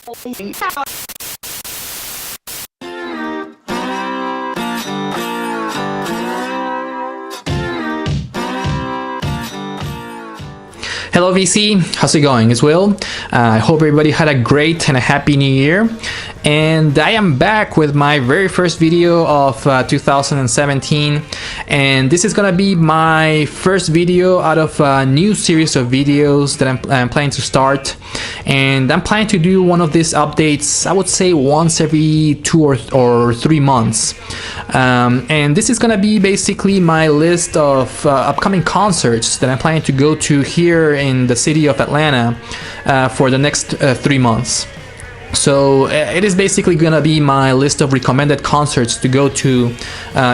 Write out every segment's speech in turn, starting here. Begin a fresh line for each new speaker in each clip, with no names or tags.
Hello VC, how's it going? It's Will. I hope everybody had a great and a happy new year. And I am back with my very first video of 2017, and this is gonna be my first video out of a new series of videos that I'm planning to start. And I'm planning to do one of these updates, I would say once every 2 or 3 months. And this is gonna be basically my list of upcoming concerts that I'm planning to go to here in the city of Atlanta for the next 3 months. So it is basically gonna be my list of recommended concerts to go to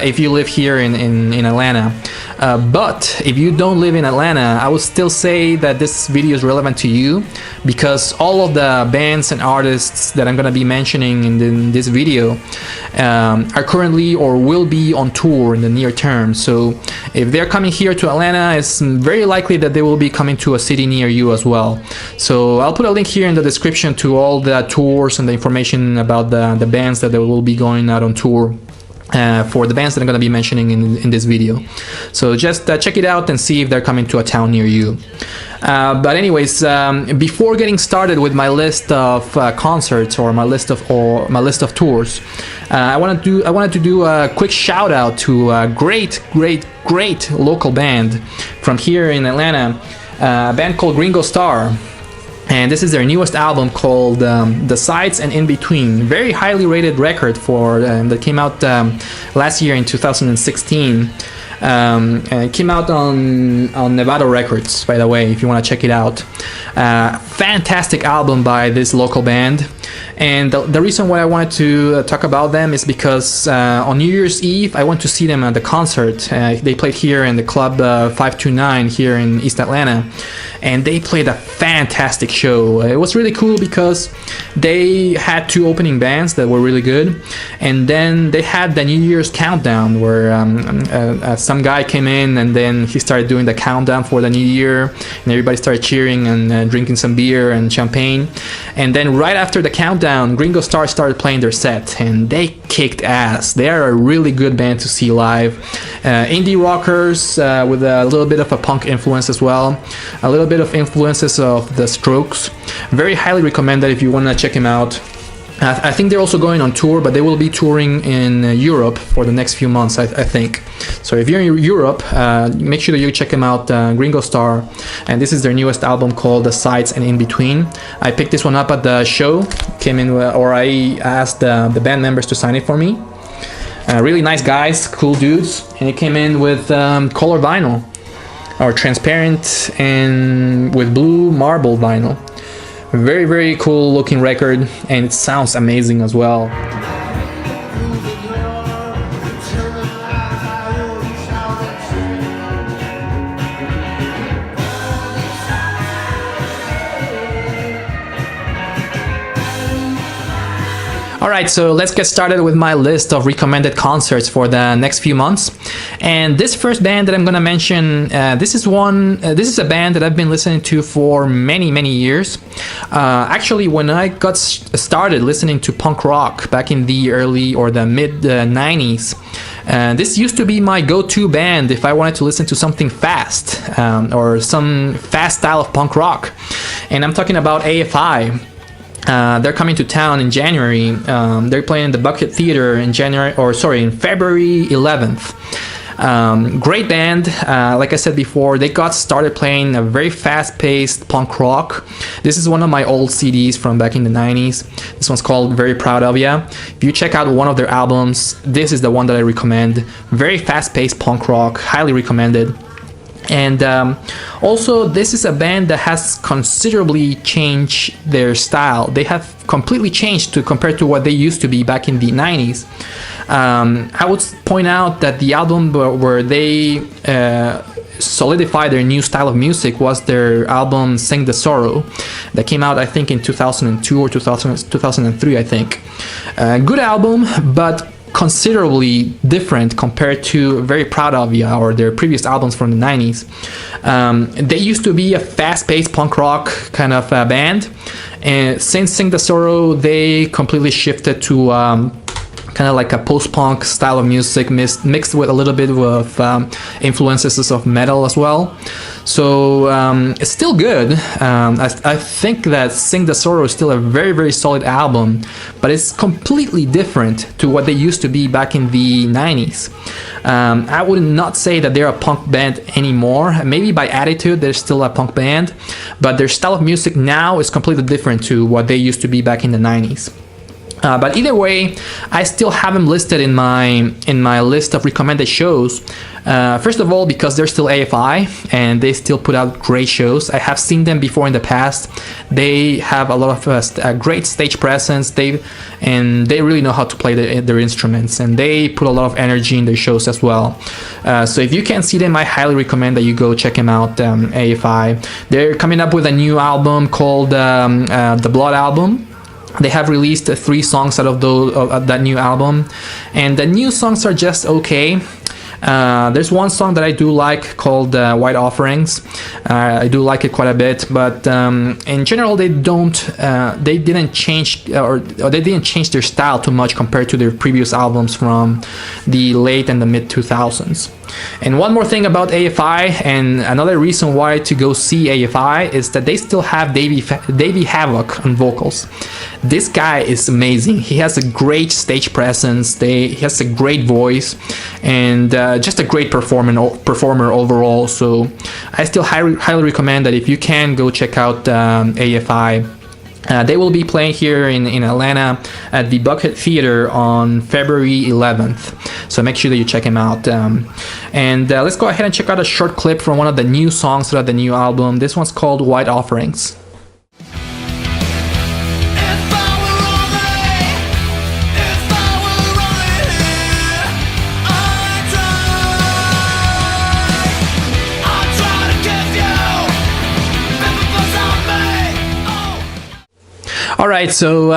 if you live here in Atlanta. But if you don't live in Atlanta, I would still say that this video is relevant to you, because all of the bands and artists that I'm gonna be mentioning in this video are currently or will be on tour in the near term. So if they're coming here to Atlanta, it's very likely that they will be coming to a city near you as well. So I'll put a link here in the description to all the tours and the information about the bands that they will be going out on tour for the bands that I'm going to be mentioning in this video. So just check it out and see if they're coming to a town near you. But anyways, before getting started with my list of concerts or my list of tours, I wanted to do a quick shout out to a great local band from here in Atlanta, a band called GRINGO. And this is their newest album called The Sides and In Between. Very highly rated record for that came out last year in 2016. And it came out on NEVADO Records, by the way, if you want to check it out. Fantastic album by this local band. And the reason why I wanted to talk about them is because on New Year's Eve I went to see them at the concert. They played here in the Club 529 here in East Atlanta, and they played a fantastic show. It was really cool because they had 2 opening bands that were really good, and then they had the New Year's countdown where some guy came in and then he started doing the countdown for the new year, and everybody started cheering and drinking some beer and champagne. And then right after the countdown, GRINGO started playing their set, and they kicked ass. They are a really good band to see live. Indie rockers with a little bit of a punk influence as well, a little bit of influences of the Strokes. Very highly recommended if you want to check them out. I think they're also going on tour, but they will be touring in Europe for the next few months, I think. So if you're in Europe, make sure that you check them out, GRINGO. And this is their newest album called The Sides and In Between. I picked this one up at the show, or I asked the band members to sign it for me. Really nice guys, cool dudes, and it came in with color vinyl, or transparent and with blue marble vinyl. Very cool looking record, and it sounds amazing as well. Alright, so let's get started with my list of recommended concerts for the next few months. And this first band that I'm gonna mention, this is a band that I've been listening to for many years. Actually, when I got started listening to punk rock back in the early or the mid 90s, this used to be my go-to band if I wanted to listen to something fast, or some fast style of punk rock. And I'm talking about AFI. They're coming to town in January. They're playing the Buckhead Theater in February 11th. Great band. Like I said before, they got started playing a very fast-paced punk rock. This is one of my old CDs from back in the 90s. This one's called Very Proud of Ya. If you check out one of their albums, this is the one that I recommend. Very fast-paced punk rock, highly recommended. And also, this is a band that has considerably changed their style. They have completely changed compared to what they used to be back in the 90s. I would point out that the album where they solidified their new style of music was their album Sing the Sorrow, that came out I think in 2002 or 2003, I think. Good album, but considerably different compared to Very Proud of Ya or their previous albums from the 90s. They used to be a fast-paced punk rock kind of band, And since Sing the Sorrow, they completely shifted to kind of like a post-punk style of music mixed with a little bit of influences of metal as well. So it's still good. I think that Sing the Sorrow is still a very, very solid album, but it's completely different to what they used to be back in the 90s. I would not say that they're a punk band anymore. Maybe by attitude they're still a punk band, but their style of music now is completely different to what they used to be back in the 90s. But either way, I still have them listed in my list of recommended shows. First of all, because they're still AFI and they still put out great shows. I have seen them before in the past. They have a lot of great stage presence. They really know how to play their instruments, and they put a lot of energy in their shows as well. So if you can see them, I highly recommend that you go check them out. AFI. They're coming up with a new album called the Blood album. They have released 3 songs out of that new album, and the new songs are just okay. There's one song that I do like called White Offerings. I do like it quite a bit, but in general they didn't change or they didn't change their style too much compared to their previous albums from the late and the mid 2000s. And one more thing about AFI, and another reason why to go see AFI, is that they still have Davey Havoc on vocals. This guy is amazing. He has a great stage presence. He has a great voice, and just a great performer overall. So I still highly recommend that if you can, go check out AFI. They will be playing here in Atlanta at the Buckhead Theater on February 11th. So make sure that you check him out. And let's go ahead and check out a short clip from one of the new songs of the new album. This one's called White Offerings. Alright, so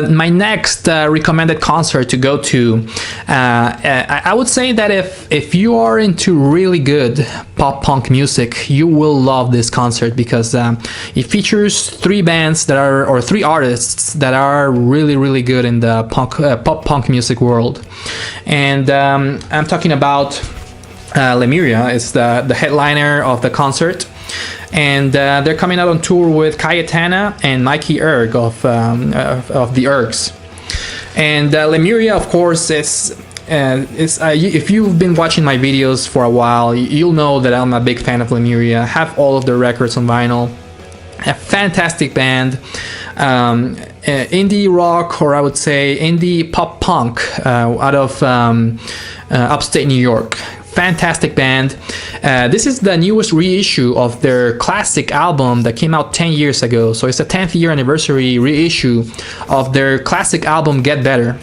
my next recommended concert to go to, I would say that if you are into really good pop-punk music, you will love this concert, because it features 3 bands that are, or 3 artists that are really, really good in the pop-punk music world. And I'm talking about Lemuria is the headliner of the concert. And they're coming out on tour with Cayetana and Mikey of the Ergs. And Lemuria, of course, if you've been watching my videos for a while, you'll know that I'm a big fan of Lemuria. I have all of their records on vinyl. A fantastic band, indie rock, or I would say indie pop punk, out of upstate New York. Fantastic band. This is the newest reissue of their classic album that came out 10 years ago. So it's a 10th year anniversary reissue of their classic album Get Better.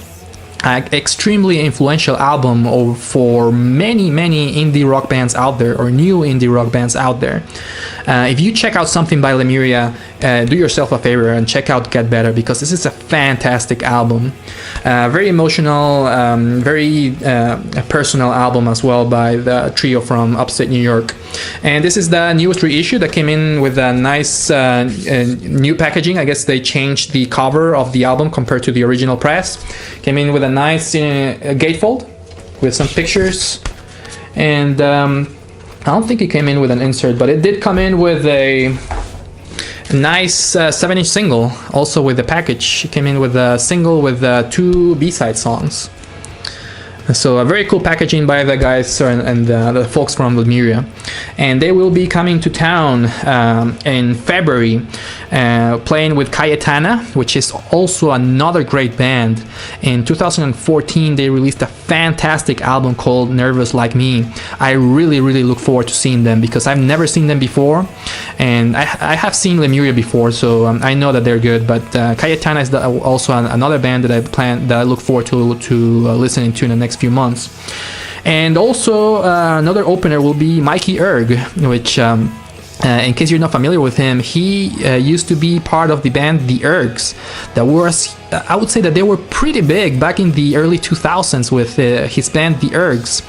Extremely influential album for many indie rock bands out there, or new indie rock bands out there. If you check out something by Lemuria, do yourself a favor and check out Get Better, because this is a fantastic album. Very emotional, very personal album as well by the trio from upstate New York. And this is the newest reissue that came in with a nice new packaging. I guess they changed the cover of the album compared to the original press. Came in with a nice gatefold with some pictures, and I don't think it came in with an insert, but it did come in with a nice 7-inch single, also with the package. It came in with a single with 2 B-side songs. So a very cool packaging by the guys and the folks from Lemuria. And they will be coming to town in February, playing with Cayetana, which is also another great band. In 2014 they released a fantastic album called Nervous Like Me. I really look forward to seeing them, because I've never seen them before, and I have seen Lemuria before, so I know that they're good. But Cayetana is also another band that I look forward to listening to in the next few months. And also another opener will be Mikey which in case you're not familiar with him, he used to be part of the band The Ergs, that was I would say that they were pretty big back in the early 2000s with his band The Ergs,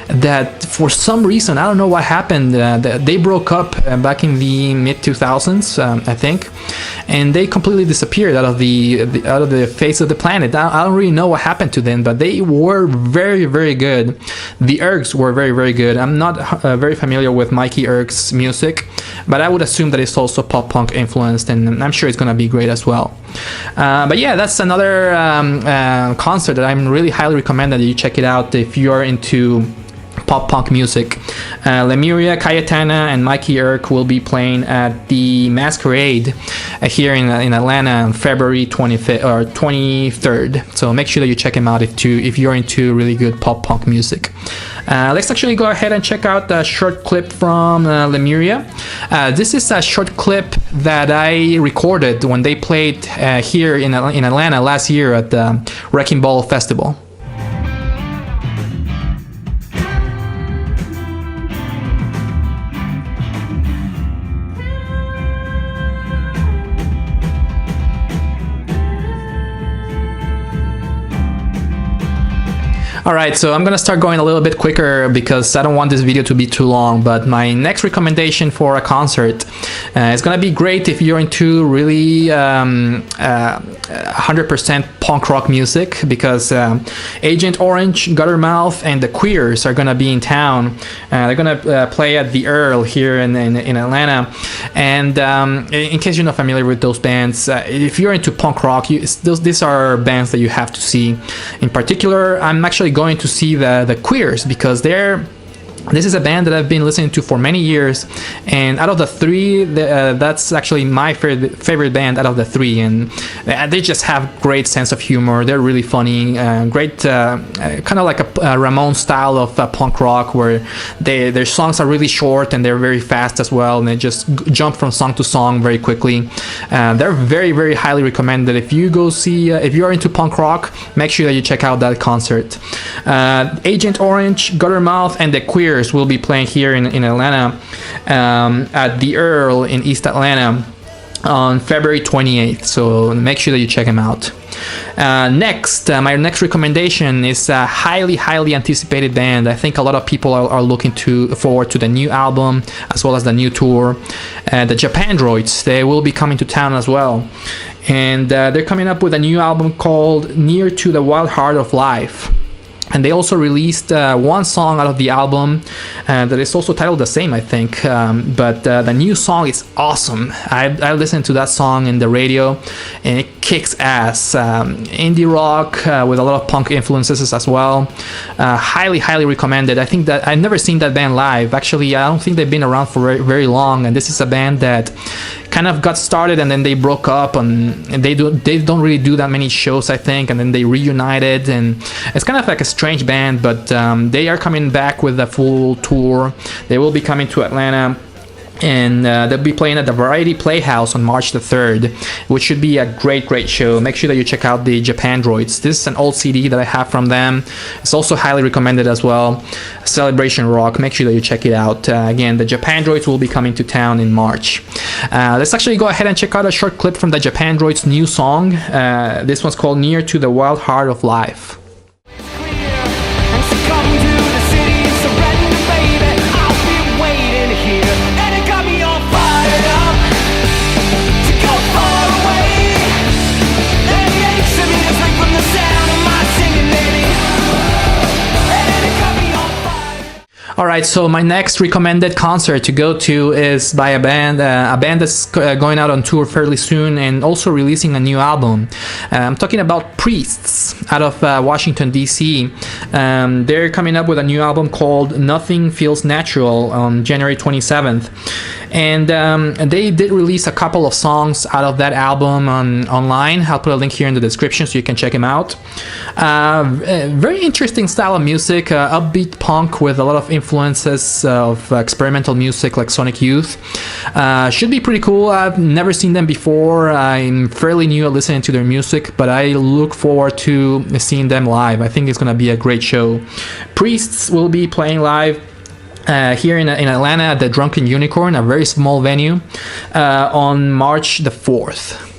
that for some reason, I don't know what happened, they broke up back in the mid 2000s, I think, and they completely disappeared out of the face of the planet. I don't really know what happened to them, but they were very, very good. The Ergs were very, very good. I'm not very familiar with Mikey Erg's music, but I would assume that it's also pop punk influenced, and I'm sure it's gonna be great as well. But yeah, that's another concert that I'm really highly recommend that you check it out if you're into pop punk music. Lemuria, Cayetana, and Mikey Erg will be playing at the Masquerade here in Atlanta on February 25th or 23rd. So make sure that you check him out if you're into really good pop punk music. Let's actually go ahead and check out the short clip from Lemuria. This is a short clip that I recorded when they played here in Atlanta last year at the Wrecking Ball Festival. Alright, so I'm gonna start going a little bit quicker because I don't want this video to be too long, but my next recommendation for a concert is gonna be great if you're into really 100% punk rock music, because Agent Orange, Guttermouth, and the Queers are gonna be in town. They're gonna play at the EARL here in Atlanta, and in case you're not familiar with those bands, if you're into punk rock, these are bands that you have to see. In particular, I'm actually going to see the Queers because this is a band that I've been listening to for many years, and out of the three, that's actually my favorite band out of the three, and they just have great sense of humor. They're really funny, great, kind of like a Ramon style of punk rock, where their songs are really short and they're very fast as well, and they just jump from song to song very quickly. They're very, very highly recommended. If you go see, if you're into punk rock, make sure that you check out that concert. Agent Orange, Guttermouth, and the Queers will be playing here in Atlanta at the EARL in East Atlanta on February 28th, so make sure that you check them out. Next, my next recommendation is a highly anticipated band. I think a lot of people are looking forward to the new album as well as the new tour. The Japandroids, they will be coming to town as well, and they're coming up with a new album called Near to the Wild Heart of Life. And they also released one song out of the album that is also titled the same, I think. But the new song is awesome. I listened to that song in the radio, and it kicks ass. Indie rock with a lot of punk influences as well. Highly recommended. I think that I've never seen that band live. Actually, I don't think they've been around for very, very long. And this is a band that kind of got started and then they broke up, and they don't really do that many shows, I think, and then they reunited, and it's kind of like a strange band, but they are coming back with a full tour. They will be coming to Atlanta, and they'll be playing at the Variety Playhouse on March the 3rd, which should be a great show. Make sure that you check out the Japandroids. This is an old CD that I have from them. It's also highly recommended as well. Celebration Rock. Make sure that you check it out. Again, the Japandroids will be coming to town in March. Let's actually go ahead and check out a short clip from the Japandroids' new song. This one's called Near to the Wild Heart of Life. Alright, so my next recommended concert to go to is by a band that's going out on tour fairly soon and also releasing a new album. I'm talking about Priests out of Washington, D.C. They're coming up with a new album called Nothing Feels Natural on January 27th. And they did release a couple of songs out of that album online. I'll put a link here in the description so you can check them out. Very interesting style of music, upbeat punk with a lot of influences of experimental music like Sonic Youth. Should be pretty cool. I've never seen them before. I'm fairly new at listening to their music, but I look forward to seeing them live. I think it's going to be a great show. Priests will be playing live here in Atlanta at the Drunken Unicorn, a very small venue, on March the 4th.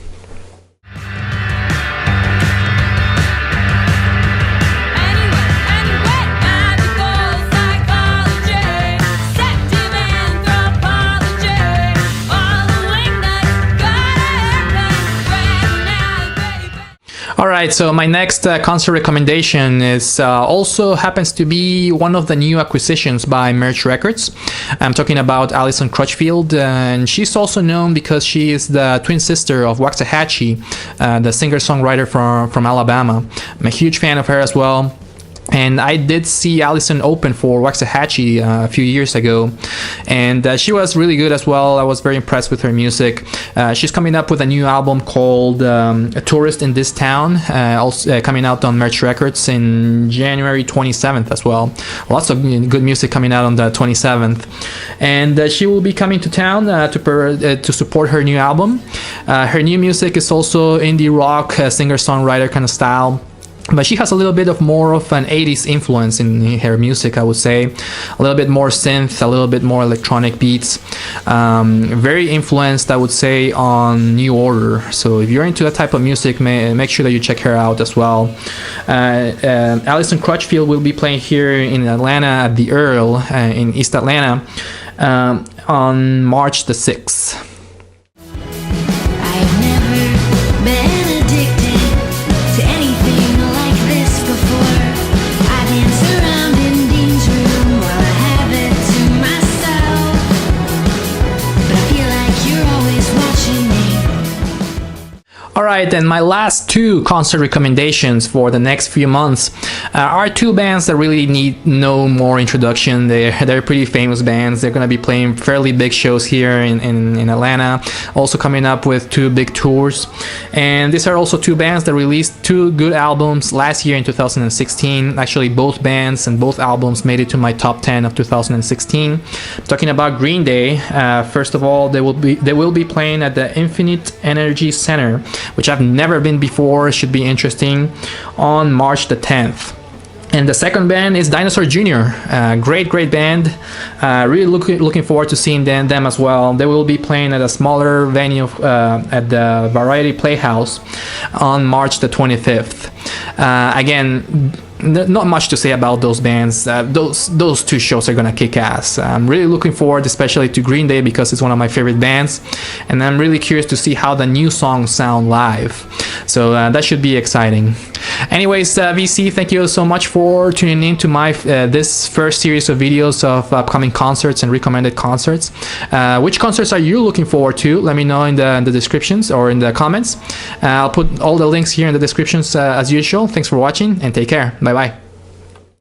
Alright, so my next concert recommendation is also happens to be one of the new acquisitions by Merch Records. I'm talking about Allison Crutchfield, and she's also known because she is the twin sister of Waxahachie, the singer-songwriter from Alabama. I'm a huge fan of her as well. And I did see Allison open for Waxahachie a few years ago, and she was really good as well. I was very impressed with her music. She's coming up with a new album called A Tourist in This Town, also coming out on Merch Records in January 27th as well. Lots of good music coming out on the 27th. And she will be coming to town to support her new album. Her new music is also indie rock, singer-songwriter kind of style. But she has a little bit of more of an 80s influence in her music, I would say. A little bit more synth, a little bit more electronic beats. Very influenced, I would say, on New Order. So if you're into that type of music, make sure that you check her out as well. Allison Crutchfield will be playing here in Atlanta at the EARL in East Atlanta on March the 6th.
I've never been addicted to anything like this before. I dance around in Dean's room while I have it to myself, but I feel like you're always watching me.
Alright, and my last two concert recommendations for the next few months are two bands that really need no more introduction. They're pretty famous bands. They're going to be playing fairly big shows here in Atlanta, also coming up with two big tours. And these are also two bands that released two good albums last year in 2016. Actually, both bands and both albums made it to my top 10 of 2016. I'm talking about Green Day. First of all, they will be playing at the Infinite Energy Center, which I've never been before. It should be interesting, on March the 10th. And the second band is Dinosaur Jr. Great band. Really looking forward to seeing them as well. They will be playing at a smaller venue at the Variety Playhouse on March the 25th. Again, not much to say about those bands. Those two shows are gonna kick ass. I'm really looking forward especially to Green Day because it's one of my favorite bands, and I'm really curious to see how the new songs sound live. So that should be exciting. Anyways, VC, thank you so much for tuning in to my this first series of videos of upcoming concerts and recommended concerts. Which concerts are you looking forward to? Let me know in the descriptions or in the comments. I'll put all the links here in the descriptions as usual. Thanks for watching and take care. Bye bye.